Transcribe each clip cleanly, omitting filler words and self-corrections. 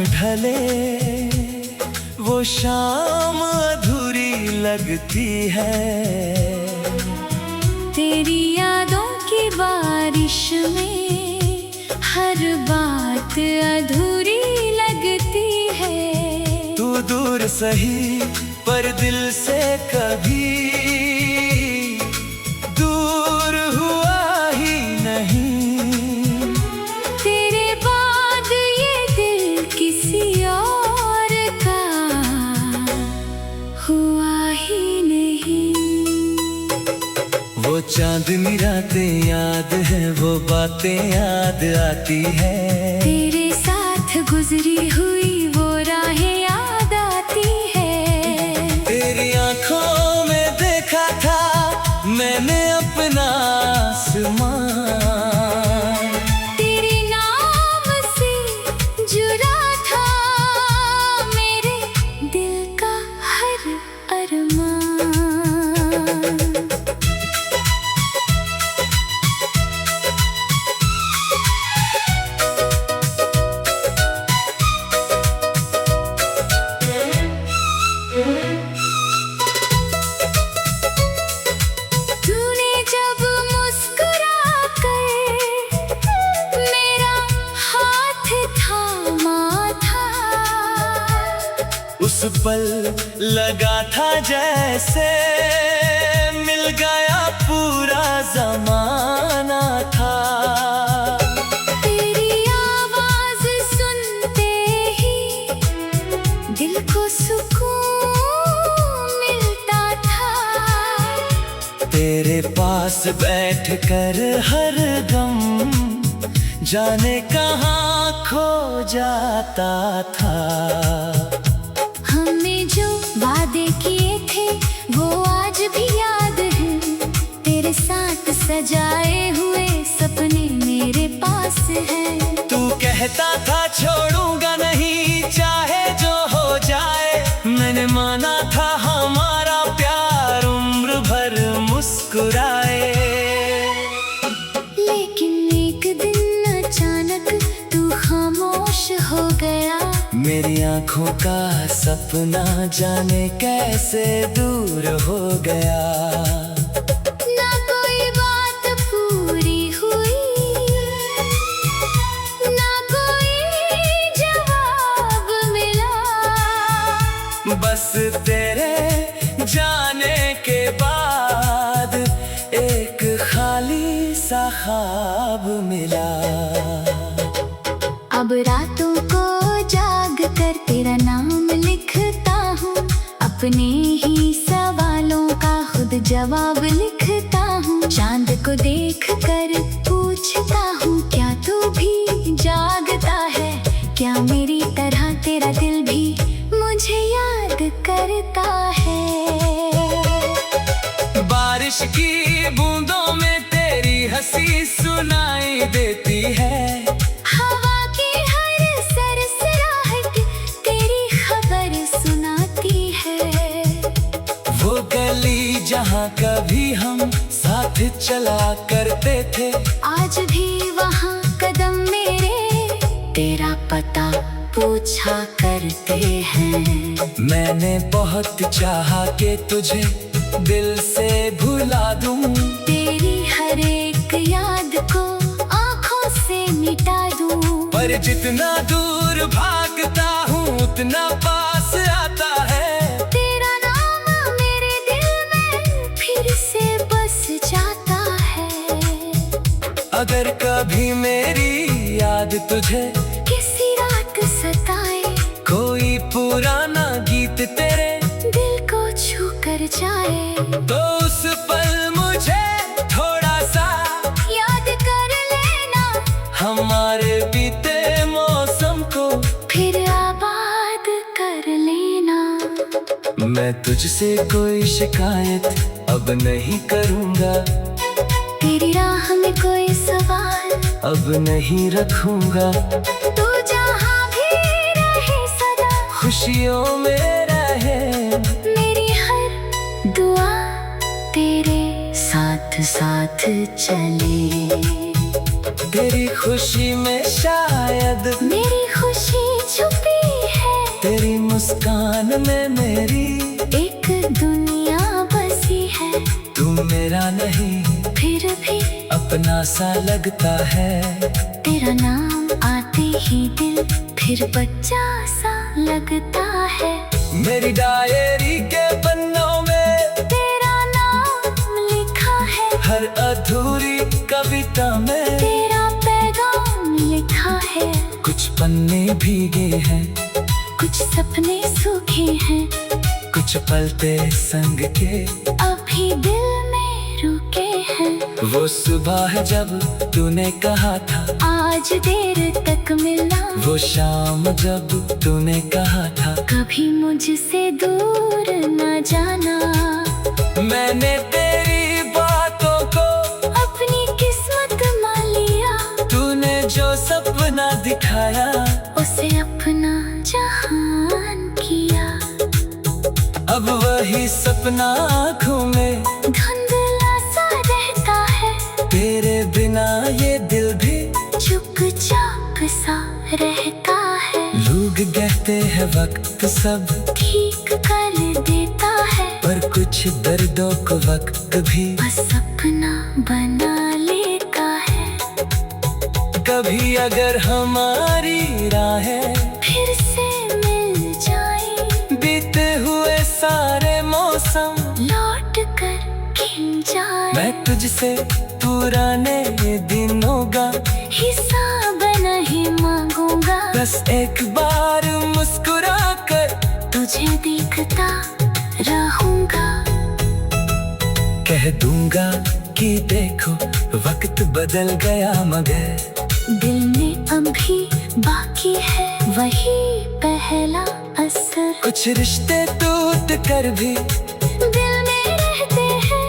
ढले वो शाम अधूरी लगती है। तेरी यादों की बारिश में हर बात अधूरी लगती है। तू दूर सही पर दिल से कभी दूर हुआ ही नहीं। तेरे बाद ये दिल किसी और का हुआ ही नहीं। वो चांदनी रातें याद है, वो बातें याद आती है। तेरे साथ गुजरी हुई वो राहें याद आती है। तेरी आंखों में देखा था मैंने अपना आसमां। तेरे नाम से जुड़ा था मेरे दिल का हर अरमान। तूने जब मुस्कुरा कर मेरा हाथ थामा था, उस पल लगा था जैसे मिल गया पूरा जमाना था। तेरी आवाज सुनते ही दिल को सुकून मिलता था। तेरे पास बैठकर हर गम जाने कहाँ खो जाता था। हमने जो वादे किए थे वो आज भी याद हैं। तेरे साथ सजाए हुए सपने मेरे पास हैं। तू कहता था छोड़ूंगा नहीं चाहे जो हो जाए। मैंने माना था हमारा प्यार उम्र भर मुस्कुराए। लेकिन एक दिन अचानक तू खामोश हो गया। मेरी आंखों का सपना जाने कैसे दूर हो गया। ना कोई बात पूरी हुई, ना कोई जवाब मिला। बस तेरे जाने के बाद एक खाली सा ख्वाब मिला। अब रातों को जाग कर तेरा नाम लिखता हूँ। अपने ही सवालों का खुद जवाब लिखता हूँ। चांद को देख कर पूछता हूँ क्या तू भी जागता है। क्या मेरी तरह तेरा दिल भी मुझे याद करता है। बारिश की बूंदों में तेरी हंसी सुनाई देती है। हवा की हर सरसराहट तेरी खबर सुनाती है। वो गली जहाँ कभी हम साथ चला करते थे, आज भी वहाँ कदम मेरे तेरा पता पूछा करते हैं। मैंने बहुत चाहा कि तुझे दिल से भुला दूं। तेरी हर एक याद को आँखों से मिटा दूं। पर जितना दूर भागता हूँ उतना पास आता है। तेरा नाम मेरे दिल में फिर से बस जाता है। अगर कभी मेरी याद तुझे किसी रात सताए, कोई पुराना गीत तेरे दिल को छू कर जाए, तो उस पल मुझे थोड़ा सा याद कर लेना। हमारे बीते मौसम को फिर आबाद कर लेना। मैं तुझसे कोई शिकायत अब नहीं करूँगा। तेरी राह में कोई सवाल अब नहीं रखूँगा। तू जहाँ भी रहे सदा खुशियों में रहे। मेरी हर दुआ तेरे साथ साथ चले। तेरी खुशी में शायद मेरी खुशी छुपी मुस्कान में मेरी एक दुनिया बसी है। तू मेरा नहीं फिर भी अपना सा लगता है। तेरा नाम आते ही दिल फिर बच्चा सा लगता है। मेरी डायरी के पन्नों में तेरा नाम लिखा है। हर अधूरी कविता में तेरा पैगाम लिखा है। कुछ पन्ने भीगे हैं, कुछ सपने सूखे हैं, कुछ पलते संग के अभी दिल में रुके हैं। वो सुबह है जब तूने कहा था आज देर तक मिलना, वो शाम जब तूने कहा था कभी मुझसे दूर न जाना। मैंने तेरी बातों को अपनी किस्मत मान लिया। तूने जो सपना दिखाया उसे अपना जहान किया। अब वही सपना आँखों में धुंधला सा रहता है। तेरे बिना ये दिल भी चुपचाप सा रहता है। लोग कहते हैं वक्त सब ठीक कर देता है, पर कुछ दर्दों को वक्त भी बस अपना बना लेता है। कभी अगर हमारी राहें फिर से मिल जाए, बीते हुए सारे मौसम लौट कर खिल जाए। मैं तुझसे पुराने दिनों का हिसाब नहीं मांगूंगा, बस एक बार मुस्कुरा कर तुझे देखता रहूंगा। कह दूंगा कि देखो वक्त बदल गया मगर दिल में अभी बाकी है वही पहला असर। कुछ रिश्ते टूट कर भी दिल में रहते हैं,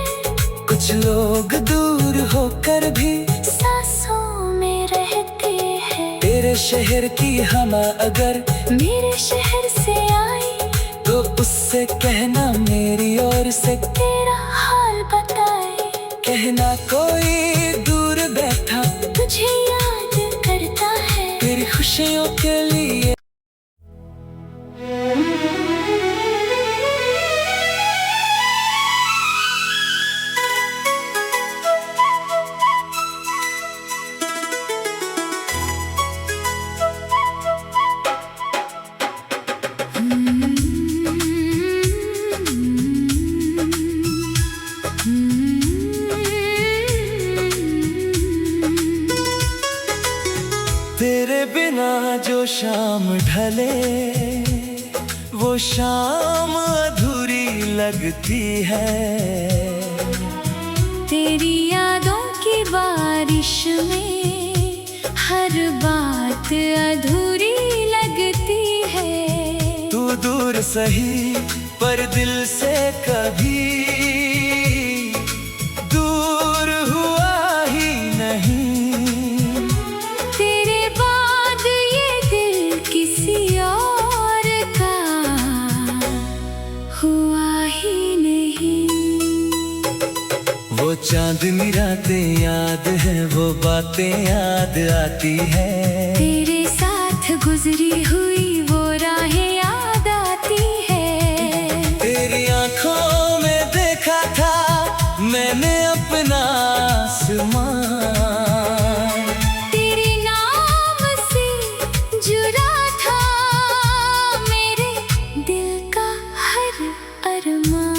कुछ लोग दूर होकर भी सांसों में रहते हैं। तेरे शहर की हवा अगर मेरे शहर से आई, तो उससे कहना मेरी ओर से तेरा हाल बताए। कहना कोई दूर बैठा तुझे याद करता है। तेरी खुशियों के लिए तेरे बिना जो शाम ढले वो शाम अधूरी लगती है। तेरी यादों की बारिश में हर बात अधूरी लगती है। तू दूर सही पर दिल से कभी दूर हुआ ही नहीं। तेरे बाद ये दिल किसी और का हुआ ही नहीं। वो चांदनी रातें याद है, वो बातें याद आती है। तेरे साथ गुजरी हुई वो राहें याद आती है। तेरी आंखों में देखा था मैंने अपना आसमां। तेरे नाम से जुड़ा था मेरे दिल का हर अरमान।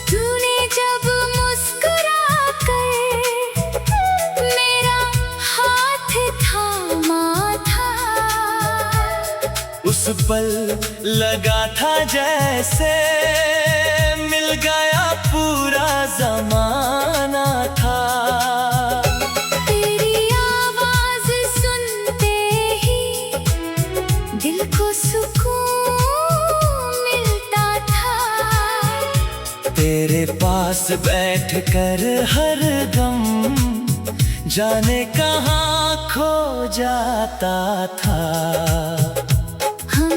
तूने जब मुस्कुरा कर मेरा हाथ थामा था, उस पल लगा था जैसे मिल गया पूरा जमाना था। तेरी आवाज सुनते ही दिल को सुकून मिलता था। तेरे पास बैठ कर हर दम जाने कहाँ खो जाता था। हम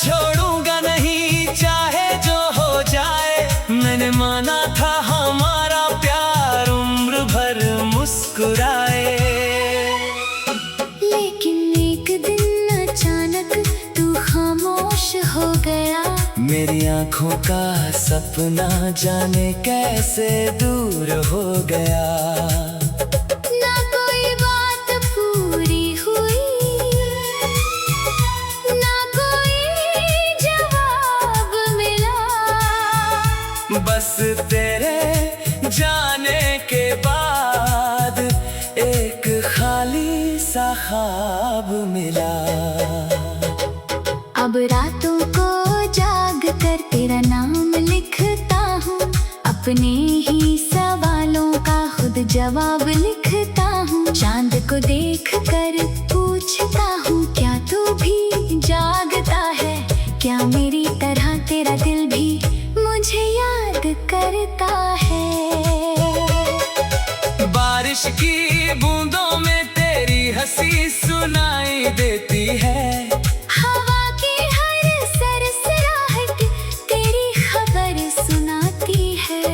छोड़ूंगा नहीं, चाहे जो हो जाए। मैंने माना था हमारा प्यार उम्र भर मुस्कुराए। लेकिन एक दिन अचानक तू खामोश हो गया। मेरी आंखों का सपना जाने कैसे दूर हो गया। ना कोई बात पूरी हुई, ना कोई जवाब मिला। बस तेरे जाने के बाद एक खाली सा ख्वाब मिला। अब रातों को जाग कर तेरा नाम लिखता हूँ, अपने ही सवालों का खुद जवाब लिखता हूँ। चांद को देख कर पूछता हूँ, क्या तू भी जागता है? क्या मेरी तरह तेरा दिल भी मुझे याद करता है? बारिश की बूंदों में तेरी हंसी सुनाई देती है। हवा की हर सरसराहट तेरी खबर सुनाती है।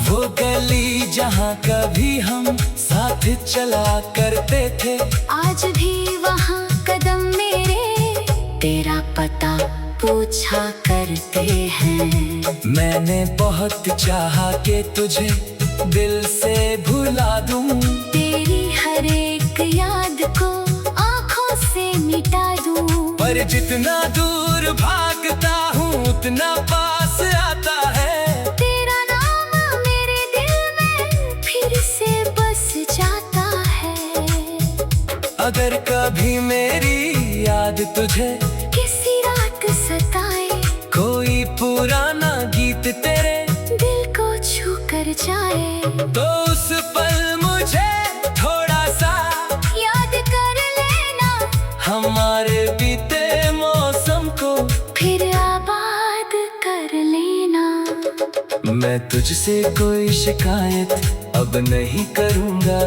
वो गली जहाँ कभी हम साथ चला करते थे, आज भी वहाँ कदम मेरे तेरा पता पूछा करते हैं। मैंने बहुत चाहा कि तुझे दिल से भुला दूं, तेरी हर एक याद को आँखों से मिटा दूं। पर जितना दूर भागता हूँ उतना पास आता है। तेरा नाम मेरे दिल में फिर से बस जाता है। अगर कभी मेरी याद तुझे किसी रात सताए, कोई पुराना गीत तेरे दिल को छू कर जाए, तो उस पल मुझे थोड़ा सा याद कर लेना। हमारे बीते मौसम को फिर आबाद कर लेना। मैं तुझसे कोई शिकायत अब नहीं करूँगा,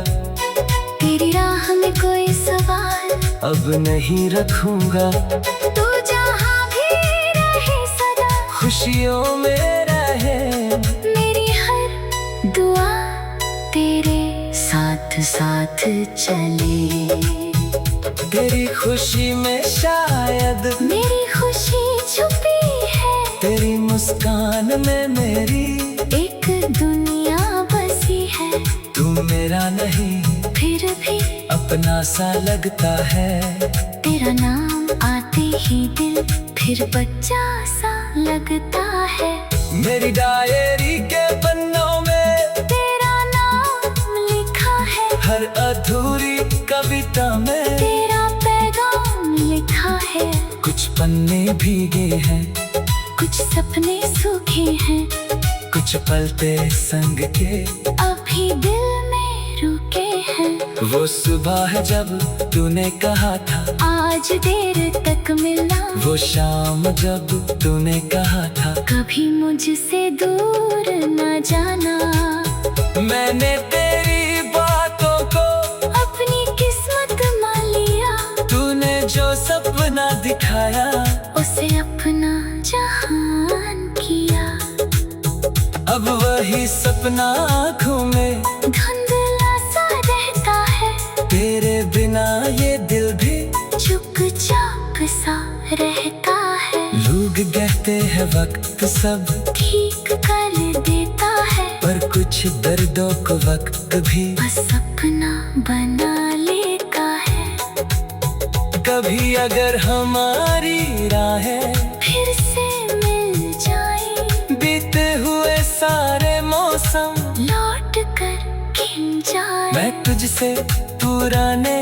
तेरी राह में कोई सवाल अब नहीं रखूँगा। तू जहाँ भी रहे सदा खुशियों में रहे, मेरी हर दुआ तेरे साथ साथ चले। तेरी खुशी में शायद मेरी खुशी छुपी है, तेरी मुस्कान में मेरी एक दुनिया बसी है। तू मेरा नहीं फिर भी अपना सा लगता है। तेरा नाम आते ही दिल फिर बच्चा सा लगता है। मेरी डायरी के पन्नों में तेरा नाम लिखा है, हर अधूरी कविता में तेरा पैगाम लिखा है। कुछ पन्ने भीगे हैं, कुछ सपने सूखे हैं, कुछ पलते संग के अभी दिल में रुके हैं। वो सुबह है जब तूने कहा था आज देर तक मिलना, वो शाम जब तूने कहा था कभी मुझसे दूर न जाना। मैंने तेरी बातों को अपनी किस्मत मान लिया, तूने जो सपना दिखाया उसे अपना जहान किया। अब वही सपना आँखों में धुंधला सा रहता है, तेरे बिना ये दिल भी चुपचाप सा रहता है। लोग कहते हैं वक्त सब ठीक कर देता है, पर कुछ दर्दों को वक्त भी बस अपना बना लेता है। कभी अगर हमारी राहें फिर से मिल जाए, बीते हुए सारे मौसम लौट कर खिल जाए। मैं तुझसे पुराने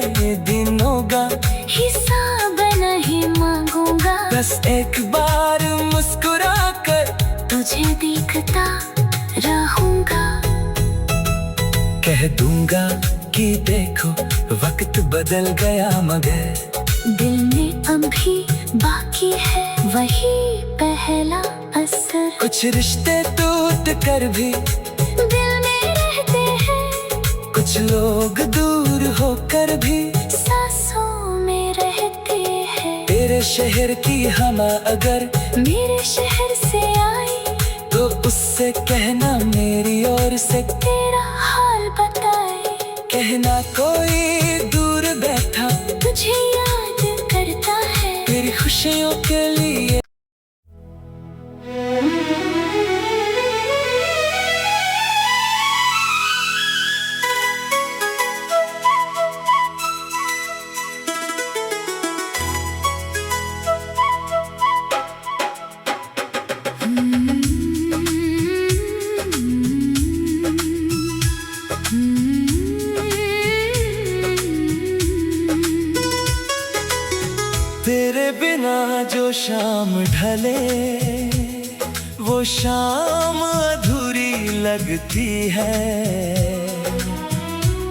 दिनों का हिसाब नहीं मांगूंगा, बस एक बार मुस्कुरा कर तुझे देखता रहूंगा। कह दूंगा कि देखो वक्त बदल गया मगर दिल में अभी बाकी है वही पहला असर। कुछ रिश्ते टूट कर भी दिल में रहते हैं, कुछ लोग दूर होकर भी सांसों में रहते हैं। तेरे शहर की हवा अगर मेरे शहर से आई, तो उससे कहना मेरी ओर से तेरा हाल बताए। कहना कोई दूर बैठा तुझे याद करता है, तेरी खुशियों के लिए। तेरे बिना जो शाम ढले वो शाम अधूरी लगती है।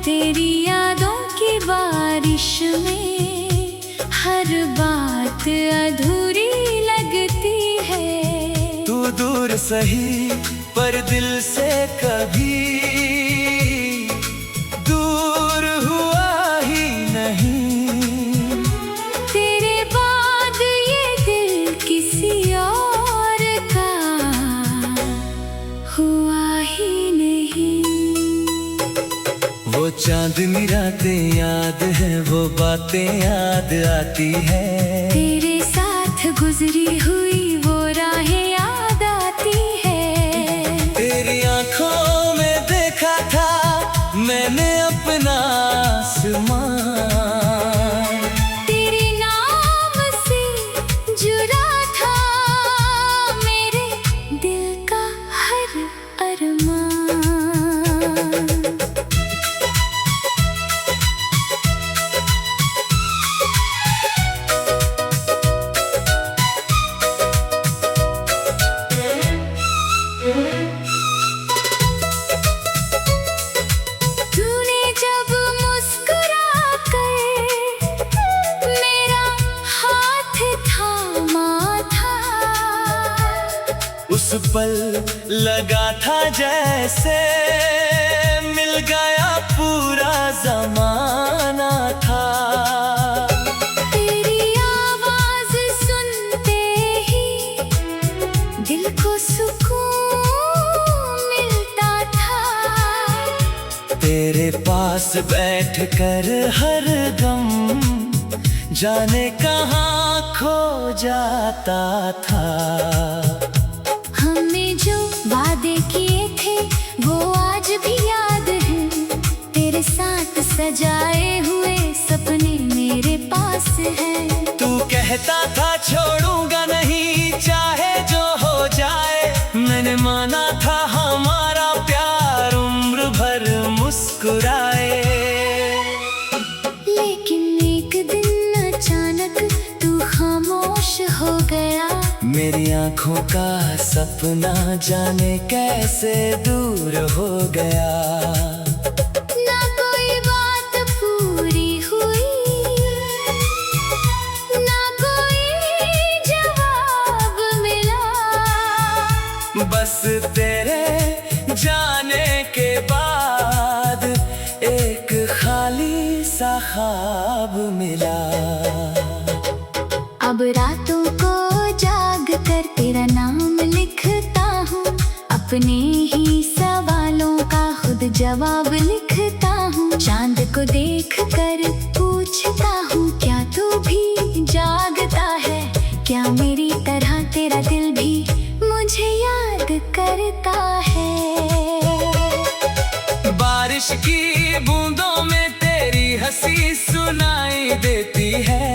तेरी यादों की बारिश में हर बात अधूरी लगती है। तू दूर सही पर दिल से कभी दूर हुआ ही नहीं। तेरे बाद ये दिल किसी और का हुआ ही नहीं। वो चांदनी रातें याद है, वो बातें याद आती है। तेरे साथ गुजरी हुई वो राहें याद आती है। तेरी आंखों में देखा था मैंने अपना आसमां। तेरे नाम से जुड़ा था मेरे दिल का हर अरमान। तूने जब मुस्कुरा कर मेरा हाथ थामा था, उस पल लगा था जैसे मिल गया पूरा जमाना था। तेरी आवाज सुनते ही दिल को सुकून मिलता था। तेरे पास बैठकर हर गम जाने कहाँ खो जाता था। हमने जो वादे किए थे वो आज भी याद है। तेरे साथ सजाए हुए सपने मेरे पास है। तू कहता था छोड़ूंगा नहीं चाहे जो हो जाए। मैंने माना था हमारा प्यार उम्र भर मुस्कुराए। लेकिन एक दिन अचानक तू खामोश हो गया। मेरी आंखों का सपना जाने कैसे दूर हो गया। ना कोई बात पूरी हुई, ना कोई जवाब मिला। बस तेरे जाने के बाद एक खाली सा ख्वाब मिला। अब रातों को जाग कर तेरा नाम लिखता हूँ। अपने ही सवालों का खुद जवाब लिखता हूँ। चांद को देख कर पूछता हूँ क्या तू भी जागता है। क्या मेरी तरह तेरा दिल भी मुझे याद करता है। बारिश की बूंदों में तेरी हंसी सुनाई देती है।